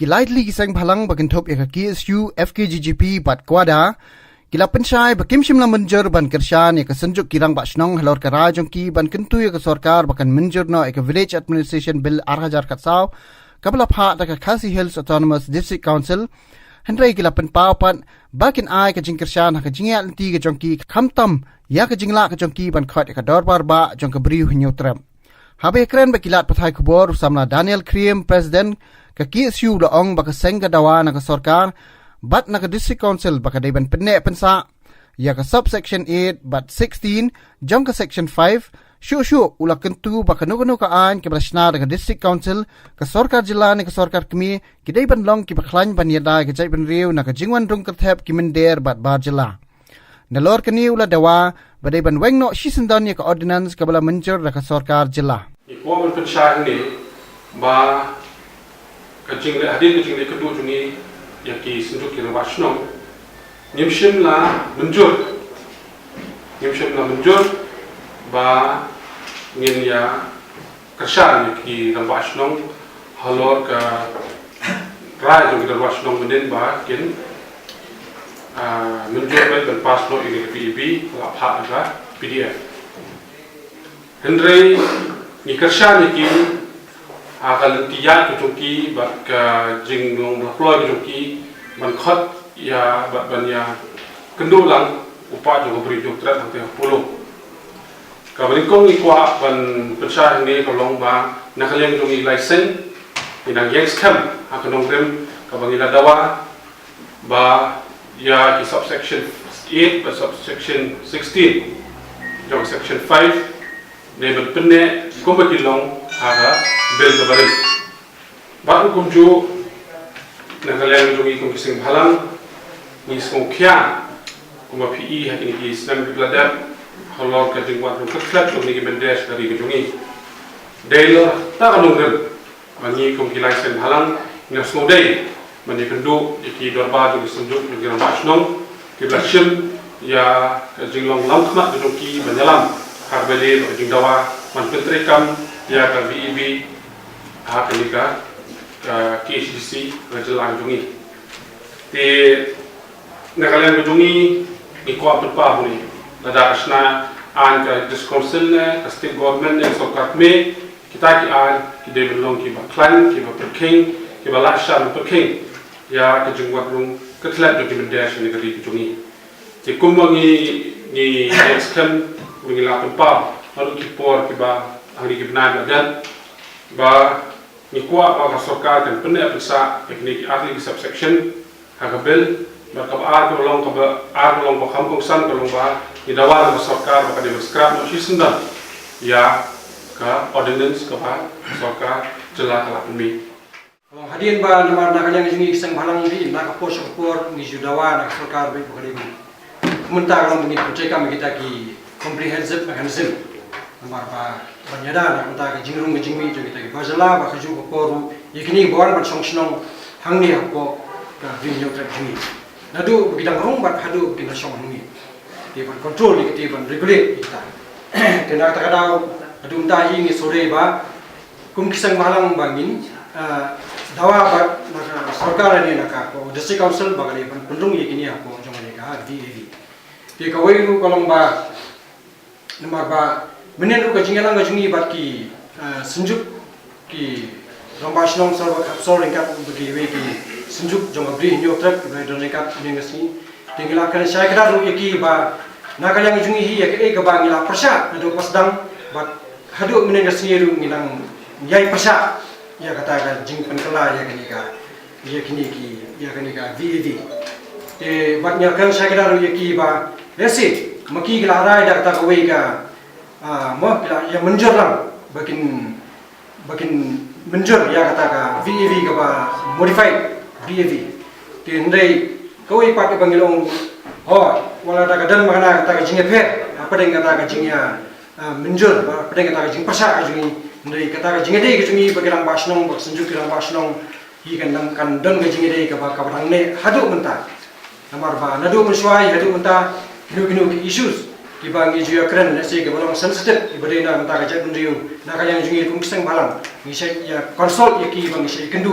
Gilaitli gisang phalang bakin thop ya KSU FKGGP bat kwada kila pensyai bakim shimla menjer ban kershan ya kesenjuk kirang bak shnong halor ka rajong ki ban kentu ya ke sarkar bakan menjer no ya Village Administration Bill 8000 katsau kabla pha da ka Khasi Hills Autonomous District Council Hendrai kila pen paupan bakin ai ka jing kershan ha ka jingya ti ka jongki khamtam ya ka jingla ka jongki ban khat ka dorbar ba jong ka briu hinyotram habe kren bakilat pathai kubor samna Daniel Kriem President ka KSU laong baka sengka dawa na ka sarkar bat na ka District Council baka daiban penne pensa ya ka subsection 8 bat 16 jong ka section 5 shu ula kentu baka nuku ka an ke brashna ka District Council ka sarkar jilla ni ka sarkar kami ki daiban long ki bakhlain ban yada ka jaiban riu na ka jingwan rung ka thep ki minder bat bar jilla nalor kani ula dawa badaiban wengno shisendan ya ka ordinance ka bala menjer ka sarkar jilla ko man pensya ni ba kajing le hadin kajing le kedua jungi yaki senjuk kira wasnong nimshim la menjur ba ngin ya kersan yaki dan wasnong halor ka rai jungi dan wasnong menen ba kin menjur dan pas lo ini PEB la pha ga PDF Hendrai ni kersan yaki akal tiya tu joki bat ka jinglong deploy joki man khat ya bat ban ya kendulang upa jo beri jo trat hang te polo ka bari kong ikwa ban pensah ni kolong ba nakaleng jongi license inang yes kam akanong rem ka bangila dawa ba ya ki subsection 8 ba subsection 16 jong section 5 ne ban penne kombatilong aga bel ke barin baru kumju nagalian jungi kum kising halang ni skong kya kuma PE hakini ki Islam bladar halor ka jingwat ru klat ni ki mendes dari ke jungi dailor ta kalungren mani kum ki license halang ni skong dai mani kendu ki dorba jungi sunjuk ni gram basnong ki blashim ya ka jinglong lamkhmat jungi banyalam harbede jingdawa man pentrekam ya ka VEB Hakalika KHDC Rajalang Jungi di Nagaland Jungi ikwa berpa huni nada asna an ka Council ne ka state government ne sarkar me kita ki an ki de belong ki baklan ki ba perking ki ba lashan perking ya ka jungwat rung ka tlat do ki mendash ne ka di Jungi ti kumongi ni exkem ngi la berpa lalu ki por ki ba hari ki benar dan ba ni kuat ba sarkar kan pernah periksa teknik ahli subsection hakabil ba ka ar ko long ka ba ar long ba kham kong san ko long ba ni dawar ba sarkar ba ka de scrap no shisenda ya ka ordinance ka ba sarkar jela kala pemi hadian ba namar na kanyang jingi isang halang di na ka pos por ni judawa na sarkar ba ko kali munta long ni project kami kita ki comprehensive mechanism namar ba banyada na kunta ka jingrung jingmi jo kita ki bazala ba khaju ko poru yikini bor ban songsnong hangni ko ka vinyo tra jingi nadu bidang rong bat hadu kina song hangni ti ban control ni ti ban regulate kita kena ta kadau adu ta hi ni sore ba kum kisang malang bangin dawa ba na sarkar ni na ka ko district council ba kali ban pendung yikini ko jong ni ka VEB ti ka wei lu kolong ba namar ba menen ru ka jingalang ka jungi bat ki senjuk ki rombashnong sarwa kapsol ringkat bagi we ki senjuk jong abri nyok trak we don ringkat ningasni tingila kan sai kada ru yaki ba nakalang jungi hi yak ka bangila persat adu pasdang bat hadu menen gasni ru ngilang yai persat ya kata ka jing penkala ya kini ka yakini ki ya kini ka VED te bat nyakan sai kada ru yaki ba resi maki gelarai dak ta we ka mo ya menjur lang bakin menjur ya kata ka VEB ka ba modified VEB ti ndai koi pak bangilong ho wala da kadan makana kata ka jinge phe apa deng kata ka jingya menjur apa deng kata ka jing pasa ka jungi ndai kata ka jinge dei ka jungi bagilang basnong bak senjuk kirang basnong hi kan don ka jinge dei ka ba ka bang ne hadu menta namar ba nadu mensuai hadu menta kinu issues Kibang iju ya keren nasi kebalang sensitif ibadai na mentaka jat bendriu nak yang jungi kum kisang balang ngisai ya konsol ya ki bang ngisai kendu